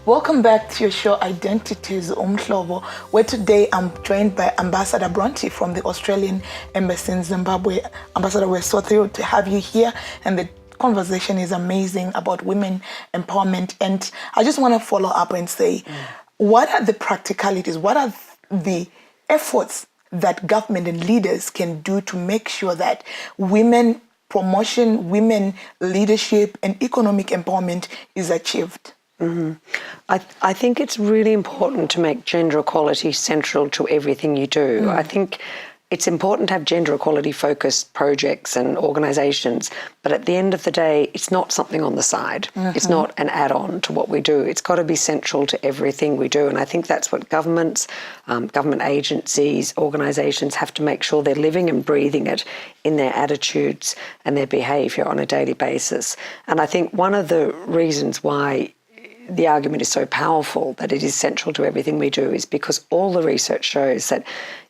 Welcome back to your show, Identities Umhlobo, where today I'm joined by Ambassador Bronte from the Australian Embassy in Zimbabwe. Ambassador, we're so thrilled to have you here, and the conversation is amazing about women empowerment. And I just want to follow up and say, what are the practicalities? What are the efforts that government and leaders can do to make sure that women promotion, women leadership, and economic empowerment is achieved? Mm-hmm. I think it's really important to make gender equality central to everything you do. I think it's important to have gender equality focused projects and organisations, but at the end of the day, it's not something on the side. It's not an add-on to what we do. It's got to be central to everything we do. And I think that's what governments, government agencies, organisations have to make sure they're living and breathing it in their attitudes and their behaviour on a daily basis. And I think one of the reasons why the argument is so powerful that it is central to everything we do is because all the research shows that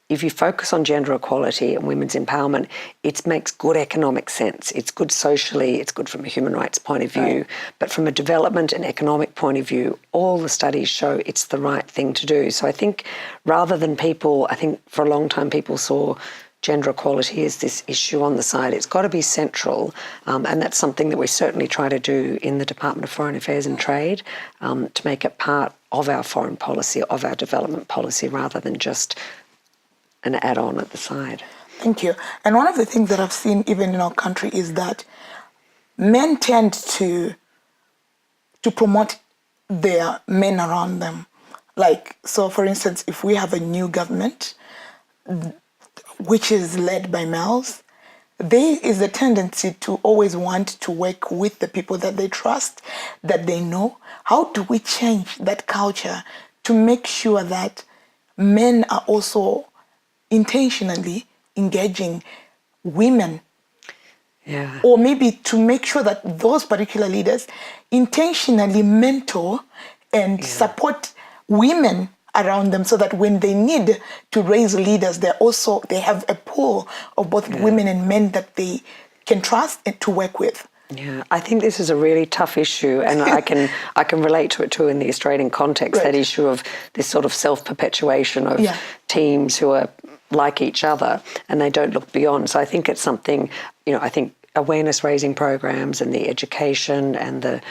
if you focus on gender equality and women's empowerment, it makes good economic sense. It's good socially, it's good from a human rights point of view, but from a development and economic point of view, all the studies show it's the right thing to do. So I think rather than I think for a long time people saw gender equality is this issue on the side. It's got to be central, and that's something that we certainly try to do in the Department of Foreign Affairs and Trade, to make it part of our foreign policy, of our development policy, rather than just an add-on at the side. Thank you. And one of the things that I've seen even in our country is that men tend to promote their men around them. Like, so for instance, if we have a new government, which is led by males, there is a tendency to always want to work with the people that they trust, that they know. How do we change that culture to make sure that men are also intentionally engaging women? Yeah. Or maybe to make sure that those particular leaders intentionally mentor and support women around them, so that when they need to raise leaders, they have a pool of both women and men that they can trust and to work with. Yeah, I think this is a really tough issue, and I can relate to it too in the Australian context. That issue of this sort of self-perpetuation of teams who are like each other and they don't look beyond. So I think it's something, I think awareness raising programs and the education and the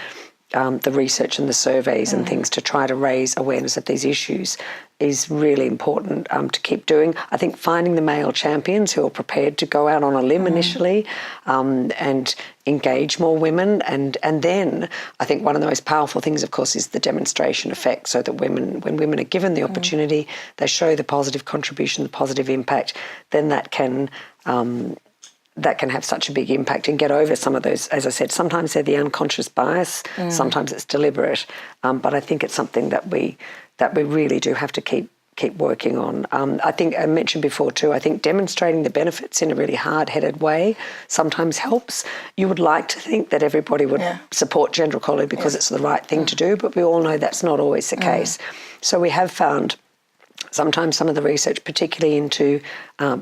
research and the surveys and things to try to raise awareness of these issues is really important to keep doing. I think finding the male champions who are prepared to go out on a limb initially and engage more women. And then I think one of the most powerful things, of course, is the demonstration effect, so that when women are given the opportunity, they show the positive contribution, the positive impact, then that can have such a big impact and get over some of those, as I said, sometimes they're the unconscious bias, sometimes it's deliberate, but I think it's something that we really do have to keep working on. I think I mentioned before too, I think demonstrating the benefits in a really hard-headed way sometimes helps. You would like to think that everybody would support gender equality because it's the right thing to do, but we all know that's not always the case. So we have found sometimes some of the research, particularly into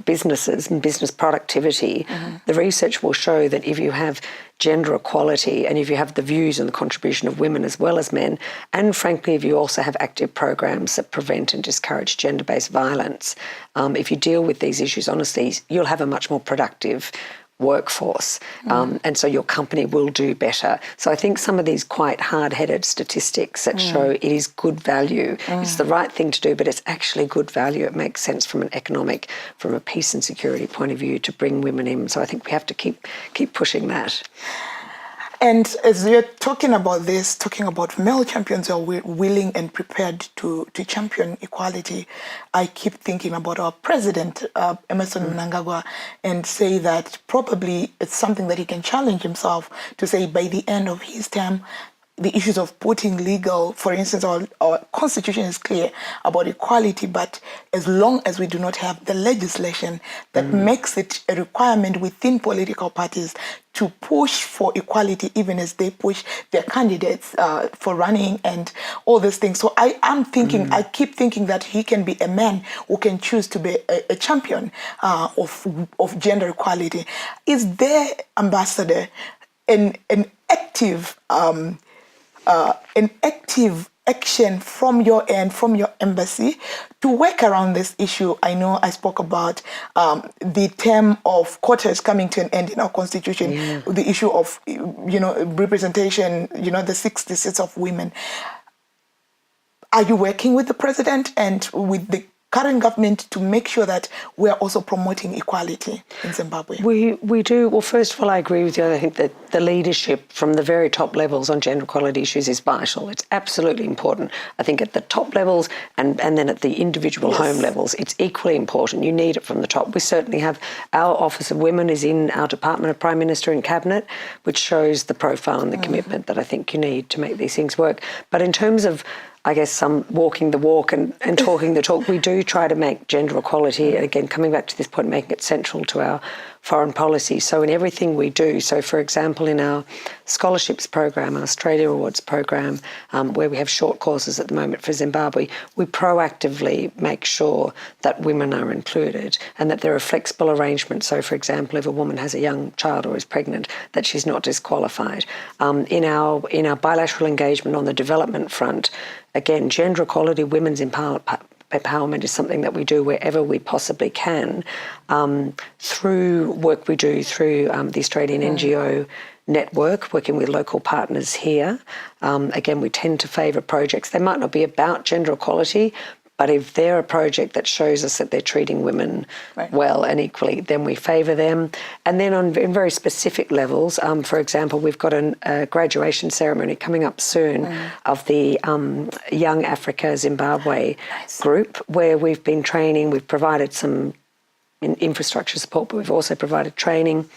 businesses and business productivity, the research will show that if you have gender equality and if you have the views and the contribution of women as well as men, and frankly, if you also have active programs that prevent and discourage gender-based violence, if you deal with these issues honestly, you'll have a much more productive workforce, and so your company will do better. So I think some of these quite hard-headed statistics that show it is good value, it's the right thing to do, but it's actually good value. It makes sense from an economic, from a peace and security point of view to bring women in. So I think we have to keep pushing that. And as you're talking about this, talking about male champions who are willing and prepared to champion equality, I keep thinking about our president, Emmerson Mnangagwa, and say that probably it's something that he can challenge himself to say by the end of his term, the issues of putting legal, for instance, our constitution is clear about equality, but as long as we do not have the legislation that makes it a requirement within political parties to push for equality, even as they push their candidates for running and all these things. So I keep thinking that he can be a man who can choose to be a champion of gender equality. Is there, Ambassador, an active action from your end, from your embassy, to work around this issue? I know I spoke about the term of quotas coming to an end in our constitution, the issue of, representation, the 60 seats of women. Are you working with the president and with the current government to make sure that we are also promoting equality in Zimbabwe? We do. Well, first of all, I agree with you. I think that the leadership from the very top levels on gender equality issues is vital. It's absolutely important. I think at the top levels and then at the individual home levels, it's equally important. You need it from the top. We certainly have our Office of Women is in our Department of Prime Minister and Cabinet, which shows the profile and the commitment that I think you need to make these things work. But in terms of, I guess, some walking the walk and talking the talk, we do try to make gender equality, again, coming back to this point, making it central to our foreign policy. So in everything we do, so for example, in our scholarships program, our Australia Awards program, where we have short courses at the moment for Zimbabwe, we proactively make sure that women are included and that there are flexible arrangements. So for example, if a woman has a young child or is pregnant, that she's not disqualified. In our bilateral engagement on the development front, again, gender equality, women's empowerment is something that we do wherever we possibly can, through work we do through the Australian NGO network, working with local partners here. Again, we tend to favour projects. They might not be about gender equality, but if they're a project that shows us that they're treating women well and equally, then we favour them. And then in very specific levels, for example, we've got a graduation ceremony coming up soon of the Young Africa Zimbabwe group, where we've been training. We've provided some infrastructure support, but we've also provided training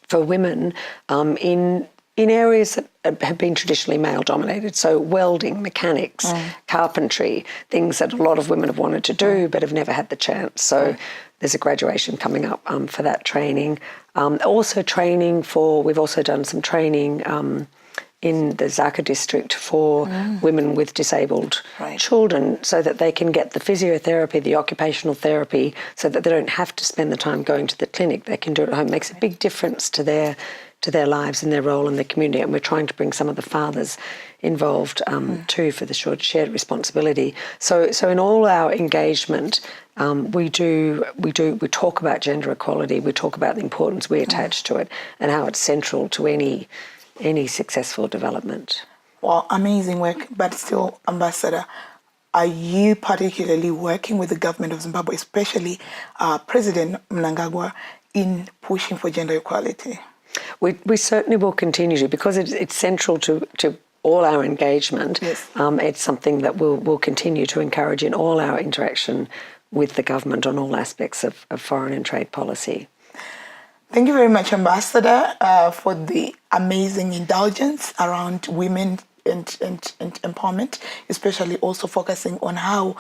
for women in areas that have been traditionally male-dominated, so welding, mechanics, carpentry, things that a lot of women have wanted to do but have never had the chance. So there's a graduation coming up for that training. We've also done some training in the Zaka district for women with disabled children, so that they can get the physiotherapy, the occupational therapy, so that they don't have to spend the time going to the clinic. They can do it at home. It makes a big difference to their lives and their role in the community, and we're trying to bring some of the fathers involved too, for the shared responsibility. So in all our engagement, we talk about gender equality. We talk about the importance we attach to it and how it's central to any successful development. Well, amazing work, but still, Ambassador, are you particularly working with the government of Zimbabwe, especially President Mnangagwa, in pushing for gender equality? We certainly will continue to, because it's central to all our engagement. It's something that we'll continue to encourage in all our interaction with the government on all aspects of foreign and trade policy. Thank you very much, Ambassador, for the amazing indulgence around women and empowerment, especially also focusing on how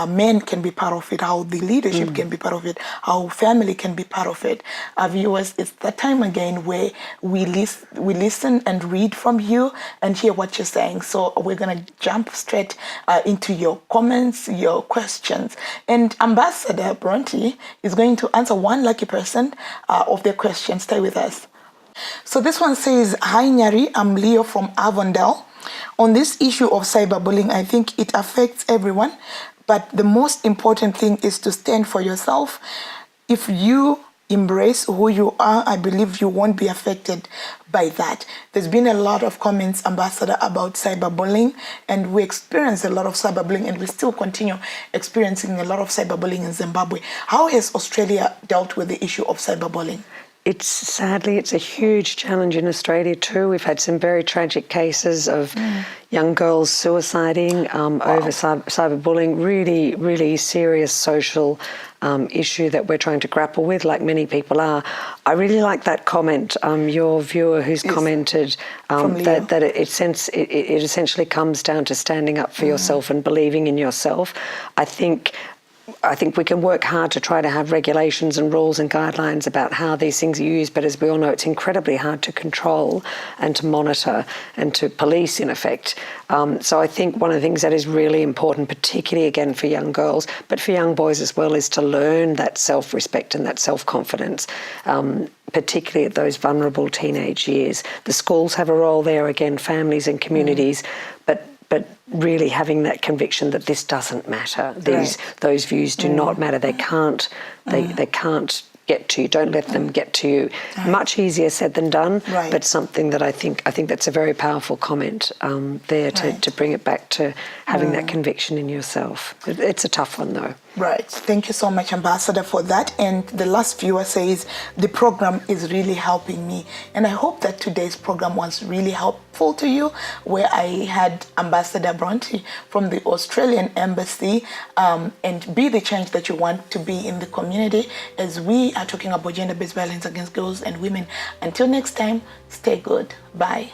men can be part of it, how the leadership can be part of it, how family can be part of it. Viewers, it's that time again where we listen and read from you and hear what you're saying. So we're going to jump straight into your comments, your questions. And Ambassador Bronte is going to answer one lucky person of their question. Stay with us. So this one says, "Hi Nyari, I'm Leo from Avondale. On this issue of cyberbullying, I think it affects everyone, but the most important thing is to stand for yourself. If you embrace who you are, I believe you won't be affected by that." There's been a lot of comments, Ambassador, about cyberbullying, and we experience a lot of cyberbullying, and we still continue experiencing a lot of cyberbullying in Zimbabwe. How has Australia dealt with the issue of cyberbullying? Sadly, it's a huge challenge in Australia too. We've had some very tragic cases of young girls suiciding over cyberbullying. Really, really serious social issue that we're trying to grapple with, like many people are. I really like that comment, your viewer who's commented that it essentially comes down to standing up for yourself and believing in yourself. I think we can work hard to try to have regulations and rules and guidelines about how these things are used, but as we all know, it's incredibly hard to control and to monitor and to police, in effect. So I think one of the things that is really important, particularly again for young girls, but for young boys as well, is to learn that self-respect and that self-confidence, particularly at those vulnerable teenage years. The schools have a role there, again, families and communities, but but really having that conviction that this doesn't matter. Those views do not matter. They can't. They can't get to you. Don't let them get to you. Much easier said than done, but something that I think that's a very powerful comment there to bring it back to having that conviction in yourself. It's a tough one though. Right. Thank you so much, Ambassador, for that. And the last viewer says, the program is really helping me. And I hope that today's program was really helpful to you, where I had Ambassador Bronte from the Australian Embassy, and be the change that you want to be in the community, as we are talking about gender-based violence against girls and women. Until next time, stay good. Bye.